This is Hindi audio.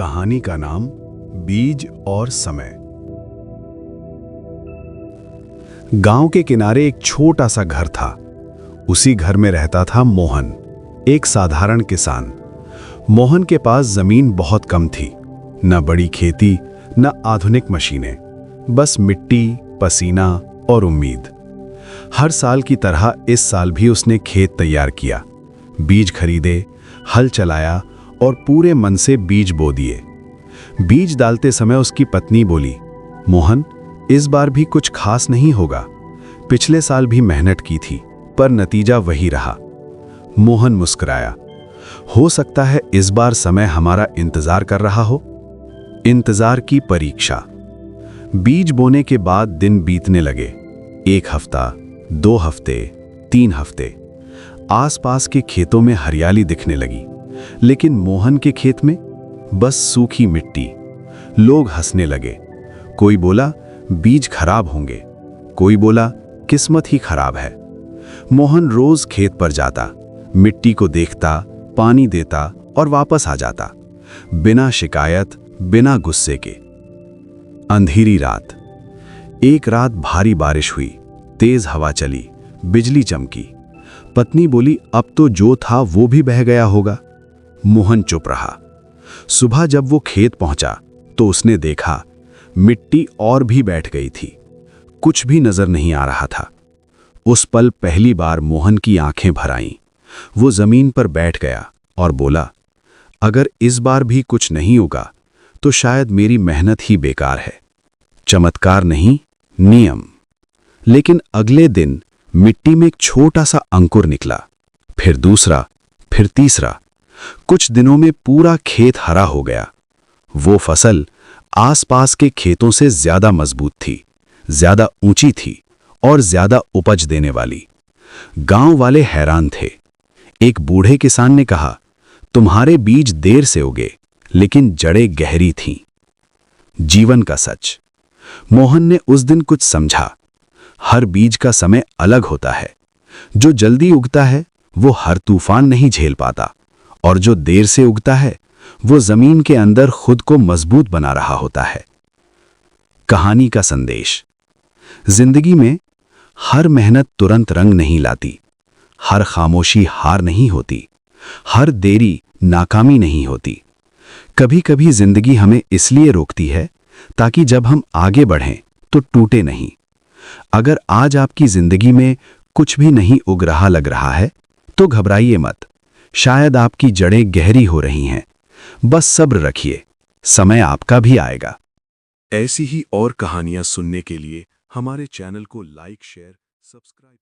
कहानी का नाम बीज और समय। गांव के किनारे एक छोटा सा घर था। उसी घर में रहता था मोहन, एक साधारण किसान। मोहन के पास जमीन बहुत कम थी, न बड़ी खेती न आधुनिक मशीनें, बस मिट्टी, पसीना और उम्मीद। हर साल की तरह इस साल भी उसने खेत तैयार किया, बीज खरीदे, हल चलाया और पूरे मन से बीज बो दिए। बीज डालते समय उसकी पत्नी बोली, मोहन, इस बार भी कुछ खास नहीं होगा। पिछले साल भी मेहनत की थी, पर नतीजा वही रहा। मोहन मुस्कुराया, हो सकता है इस बार समय हमारा इंतजार कर रहा हो। इंतजार की परीक्षा। बीज बोने के बाद दिन बीतने लगे। 1 हफ्ता, 2 हफ्ते, 3 हफ्ते। आसपास के खेतों में हरियाली दिखने लगी, लेकिन मोहन के खेत में बस सूखी मिट्टी। लोग हंसने लगे। कोई बोला बीज खराब होंगे, कोई बोला किस्मत ही खराब है। मोहन रोज खेत पर जाता, मिट्टी को देखता, पानी देता और वापस आ जाता, बिना शिकायत, बिना गुस्से के। अंधेरी रात। एक रात भारी बारिश हुई, तेज हवा चली, बिजली चमकी। पत्नी बोली, अब तो जो था वो भी बह गया होगा। मोहन चुप रहा। सुबह जब वो खेत पहुंचा तो उसने देखा मिट्टी और भी बैठ गई थी, कुछ भी नजर नहीं आ रहा था। उस पल पहली बार मोहन की आंखें भर आईं। वो जमीन पर बैठ गया और बोला, अगर इस बार भी कुछ नहीं उगा तो शायद मेरी मेहनत ही बेकार है। चमत्कार नहीं, नियम। लेकिन अगले दिन मिट्टी में एक छोटा सा अंकुर निकला, फिर दूसरा, फिर तीसरा। कुछ दिनों में पूरा खेत हरा हो गया। वो फसल आसपास के खेतों से ज्यादा मजबूत थी, ज्यादा ऊंची थी और ज्यादा उपज देने वाली। गांव वाले हैरान थे। एक बूढ़े किसान ने कहा, तुम्हारे बीज देर से उगे, लेकिन जड़ें गहरी थीं। जीवन का सच। मोहन ने उस दिन कुछ समझा। हर बीज का समय अलग होता है। जो जल्दी उगता है वो हर तूफान नहीं झेल पाता, और जो देर से उगता है वो जमीन के अंदर खुद को मजबूत बना रहा होता है। कहानी का संदेश। जिंदगी में हर मेहनत तुरंत रंग नहीं लाती, हर खामोशी हार नहीं होती, हर देरी नाकामी नहीं होती। कभी कभी जिंदगी हमें इसलिए रोकती है ताकि जब हम आगे बढ़ें तो टूटे नहीं। अगर आज आपकी जिंदगी में कुछ भी नहीं उग रहा लग रहा है तो घबराइए मत। शायद आपकी जड़ें गहरी हो रही हैं। बस सब्र रखिए, समय आपका भी आएगा। ऐसी ही और कहानियां सुनने के लिए हमारे चैनल को लाइक, शेयर, सब्सक्राइब